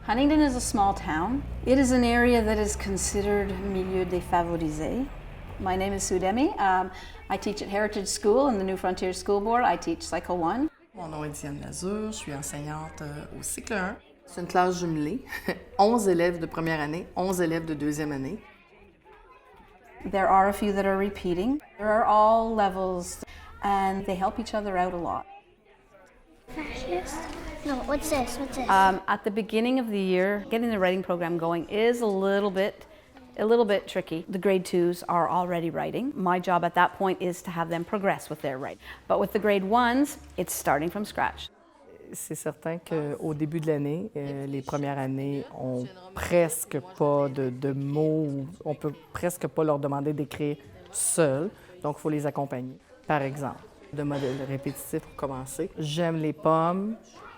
Huntingdon is a small town. It is an area that is considered milieu défavorisé. My name is Sue Demi. I teach at Heritage School and the New Frontier School Board. I teach Cycle 1. Mon nom est Diane Lazure, je suis enseignante au cycle 1. C'est une classe jumelée, 11 élèves de première année, 11 élèves de deuxième année. There are a few that are repeating. There are all levels and they help each other out a lot. Fascist? No, what's this? What's this? At the beginning of the year, getting the writing program going is a little bit tricky. The grade 2s are already writing. My job at that point is to have them progress with their writing. But with the grade 1s, it's starting from scratch. C'est certain qu'au début de l'année, les premières années ont presque pas de mots, on peut presque pas leur demander d'écrire seuls, donc il faut les accompagner. Par exemple, de modèles répétitifs pour commencer. J'aime les pommes,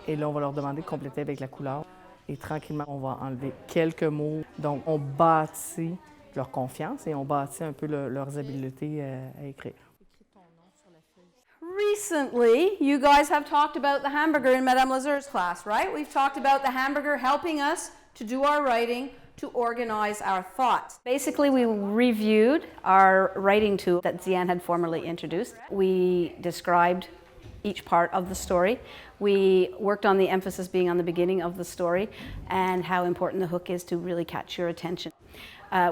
et là on va leur demander de compléter avec la couleur. Et tranquillement, on va enlever quelques mots. Donc on bâtit leur confiance et on bâtit un peu leurs habiletés à écrire. Recently, you guys have talked about the hamburger in Madame Lazure's class, right? We've talked about the hamburger helping us to do our writing, to organize our thoughts. Basically, we reviewed our writing tool that Zian had formerly introduced. We described each part of the story. We worked on the emphasis being on the beginning of the story and how important the hook is to really catch your attention.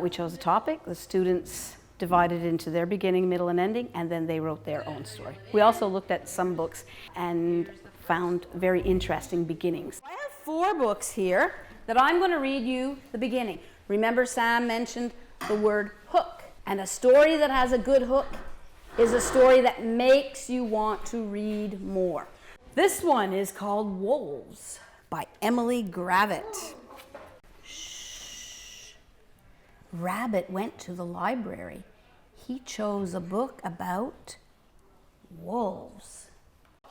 We chose a topic. The students divided into their beginning, middle, and ending, and then they wrote their own story. We also looked at some books and found very interesting beginnings. I have 4 books here that I'm going to read you the beginning. Remember, Sam mentioned the word hook, and a story that has a good hook is a story that makes you want to read more. This one is called Wolves by Emily Gravett. Rabbit went to the library. He chose a book about wolves.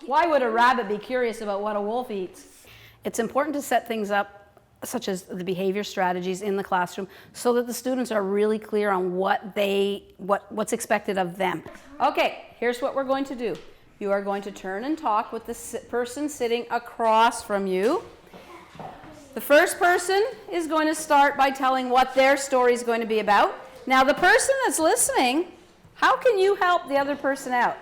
Why would a rabbit be curious about what a wolf eats? It's important to set things up, such as the behavior strategies in the classroom, so that the students are really clear on what's expected of them. Okay, here's what we're going to do. You are going to turn and talk with the person sitting across from you. The first person is going to start by telling what their story is going to be about. Now, the person that's listening, how can you help the other person out?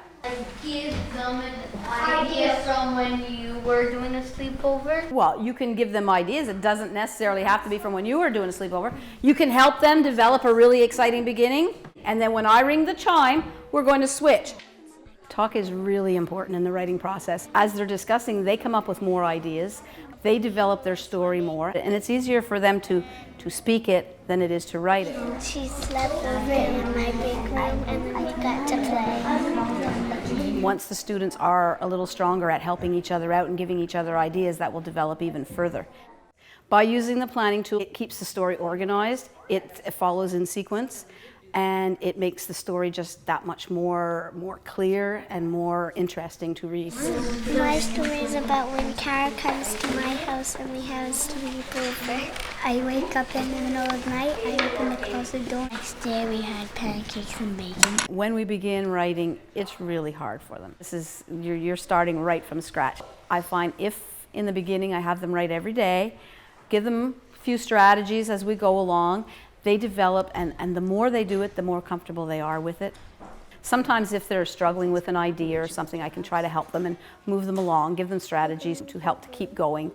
Give them an idea from when you were doing a sleepover. Well, you can give them ideas. It doesn't necessarily have to be from when you were doing a sleepover. You can help them develop a really exciting beginning. And then when I ring the chime, we're going to switch. Talk is really important in the writing process. As they're discussing, they come up with more ideas. They develop their story more, and it's easier for them to speak it than it is to write it. She slept over in my big room and then we got to play. Once the students are a little stronger at helping each other out and giving each other ideas, that will develop even further. By using the planning tool, it keeps the story organized, it follows in sequence, and it makes the story just that much more clear and more interesting to read. My story is about when Kara comes to my house and we have a sleepover. I wake up in the middle of the night, I open the closet door. Next day we had pancakes and bacon. When we begin writing, it's really hard for them. You're starting right from scratch. I find if in the beginning I have them write every day, give them a few strategies as we go along, they develop, and the more they do it, the more comfortable they are with it. Sometimes if they're struggling with an idea or something, I can try to help them and move them along, give them strategies to help to keep going.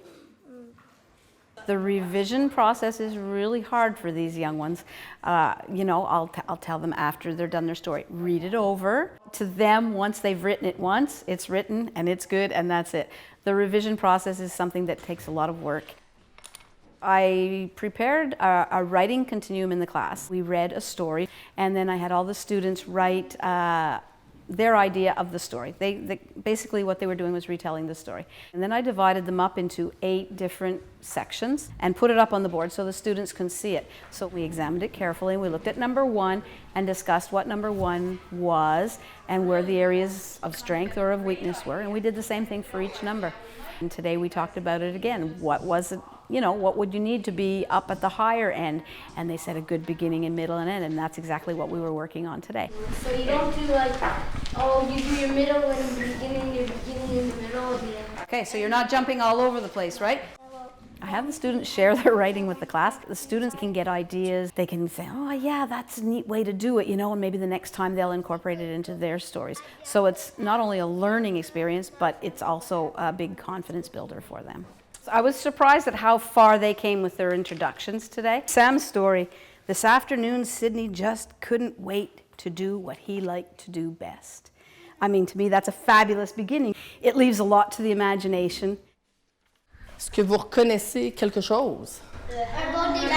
The revision process is really hard for these young ones. I'll tell them after they're done their story, read it over. To them, once they've written it once, it's written and it's good and that's it. The revision process is something that takes a lot of work. I prepared a writing continuum in the class. We read a story, and then I had all the students write their idea of the story. Basically what they were doing was retelling the story. And then I divided them up into 8 different sections and put it up on the board so the students can see it. So we examined it carefully. We looked at number 1 and discussed what number 1 was and where the areas of strength or of weakness were. And we did the same thing for each number. And today we talked about it again. What was it? What would you need to be up at the higher end? And they said a good beginning and middle and end, and that's exactly what we were working on today. So you don't do you do your middle and the beginning in the middle of the end. Okay, so you're not jumping all over the place, right? I have the students share their writing with the class. The students can get ideas. They can say, oh yeah, that's a neat way to do it, you know, and maybe the next time they'll incorporate it into their stories. So it's not only a learning experience, but it's also a big confidence builder for them. I was surprised at how far they came with their introductions today. Sam's story, this afternoon, Sydney just couldn't wait to do what he liked to do best. I mean, to me, that's a fabulous beginning. It leaves a lot to the imagination. Est-ce que vous reconnaissez quelque chose? Un bon début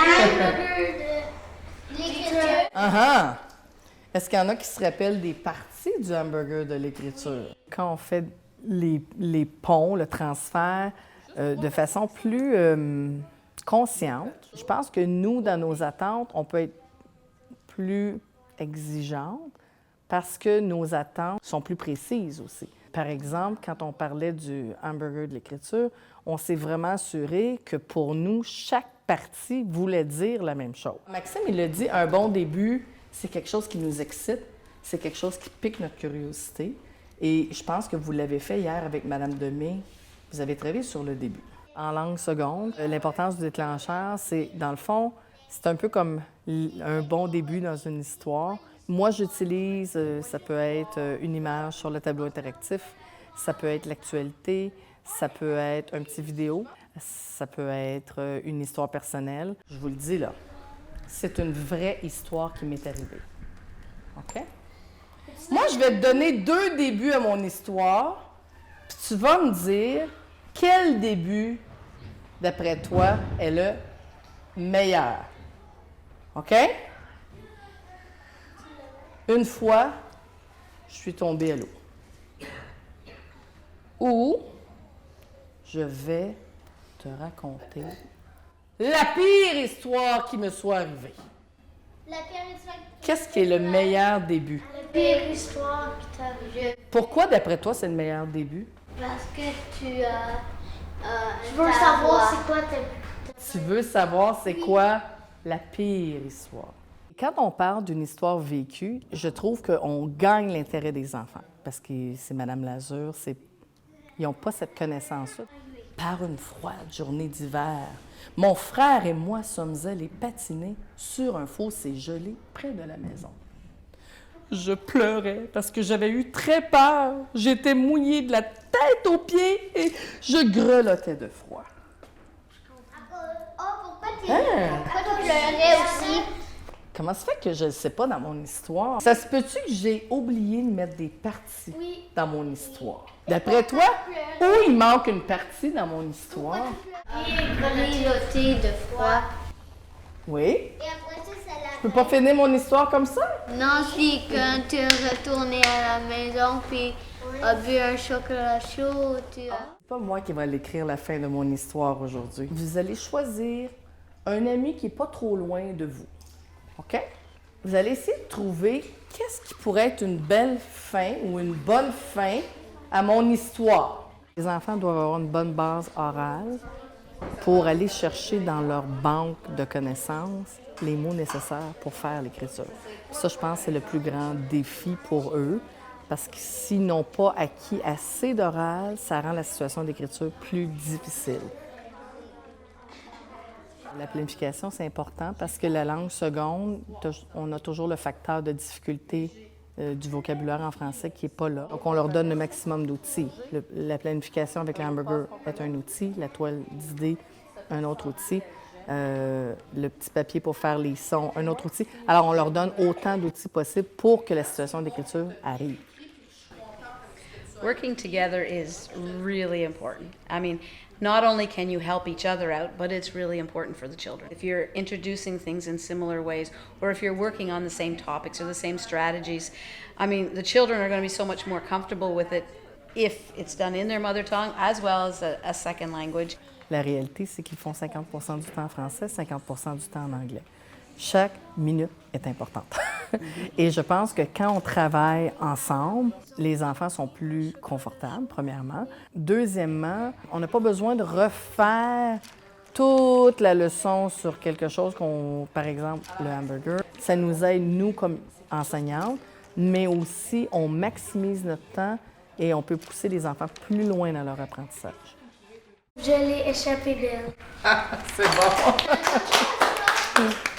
de l'écriture. Ah! Est-ce qu'il y en a qui se rappellent des parties du hamburger de l'écriture? Quand on fait les ponts, le transfert, de façon plus consciente, je pense que nous, dans nos attentes, on peut être plus exigeante parce que nos attentes sont plus précises aussi. Par exemple, quand on parlait du hamburger de l'écriture, on s'est vraiment assuré que pour nous, chaque partie voulait dire la même chose. Maxime, il a dit, un bon début, c'est quelque chose qui nous excite, c'est quelque chose qui pique notre curiosité. Et je pense que vous l'avez fait hier avec Mme Demey. Vous avez travaillé sur le début. En langue seconde, l'importance du déclencheur, c'est, dans le fond, c'est un peu comme un bon début dans une histoire. Moi, j'utilise, ça peut être une image sur le tableau interactif, ça peut être l'actualité, ça peut être un petit vidéo, ça peut être une histoire personnelle. Je vous le dis là, c'est une vraie histoire qui m'est arrivée. OK? Moi, je vais te donner 2 débuts à mon histoire, puis tu vas me dire quel début, d'après toi, est le meilleur. OK? Une fois, je suis tombée à l'eau. Ou je vais te raconter la pire histoire qui me soit arrivée. La pire histoire. Qu'est-ce qui est le meilleur début? La pire histoire qui t'est arrivée. Pourquoi, d'après toi, c'est le meilleur début? Parce que tu je veux savoir c'est quoi Tu veux savoir c'est quoi la pire histoire. Quand on parle d'une histoire vécue, je trouve qu'on gagne l'intérêt des enfants. Parce que c'est Mme Lazure, ils n'ont pas cette connaissance-là. Par une froide journée d'hiver, mon frère et moi sommes allés patiner sur un fossé gelé près de la maison. Je pleurais parce que j'avais eu très peur. J'étais mouillée de la tête aux pieds et je grelottais de froid. Oh, pourquoi tu pleurais aussi? Comment ça fait que je ne le sais pas dans mon histoire? Ça se peut-tu que j'ai oublié de mettre des parties dans mon histoire? D'après toi, où il manque une partie dans mon histoire? Grelotté de froid. Oui? Et après ça, Je peux pas finir mon histoire comme ça? Non, c'est quand tu es retourné à la maison puis a bu un chocolat chaud, tu as... C'est pas moi qui va l'écrire la fin de mon histoire aujourd'hui. Vous allez choisir un ami qui est pas trop loin de vous. OK? Vous allez essayer de trouver qu'est-ce qui pourrait être une belle fin ou une bonne fin à mon histoire. Les enfants doivent avoir une bonne base orale pour aller chercher dans leur banque de connaissances les mots nécessaires pour faire l'écriture. Ça, je pense, c'est le plus grand défi pour eux, parce que s'ils n'ont pas acquis assez d'oral, ça rend la situation d'écriture plus difficile. La planification, c'est important parce que la langue seconde, on a toujours le facteur de difficulté du vocabulaire en français qui n'est pas là. Donc, on leur donne le maximum d'outils. La planification avec l'hamburger est un outil, la toile d'idées, un autre outil, le petit papier pour faire les sons, un autre outil. Alors, on leur donne autant d'outils possibles pour que la situation d'écriture arrive. Working together is really important. I mean, not only can you help each other out, but it's really important for the children. If you're introducing things in similar ways, or if you're working on the same topics or the same strategies, I mean, the children are going to be so much more comfortable with it if it's done in their mother tongue as well as a second language. La réalité, c'est qu'ils font 50 du temps en français, 50 du temps en anglais. Chaque minute est importante. Et je pense que quand on travaille ensemble, les enfants sont plus confortables, premièrement. Deuxièmement, on n'a pas besoin de refaire toute la leçon sur quelque chose par exemple, le hamburger. Ça nous aide, nous, comme enseignantes, mais aussi on maximise notre temps et on peut pousser les enfants plus loin dans leur apprentissage. Je l'ai échappé belle. Ah, c'est bon.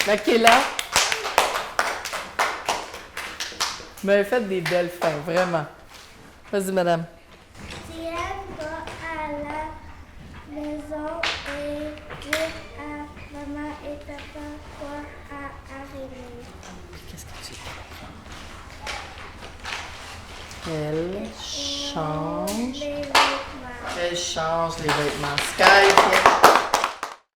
Makela. Mais faites des belles fins, vraiment. Vas-y, madame. Tiens, va à la maison et dis à maman et papa quoi à arriver. Qu'est-ce que tu Elle change. Les vêtements. Elle change les vêtements. Sky,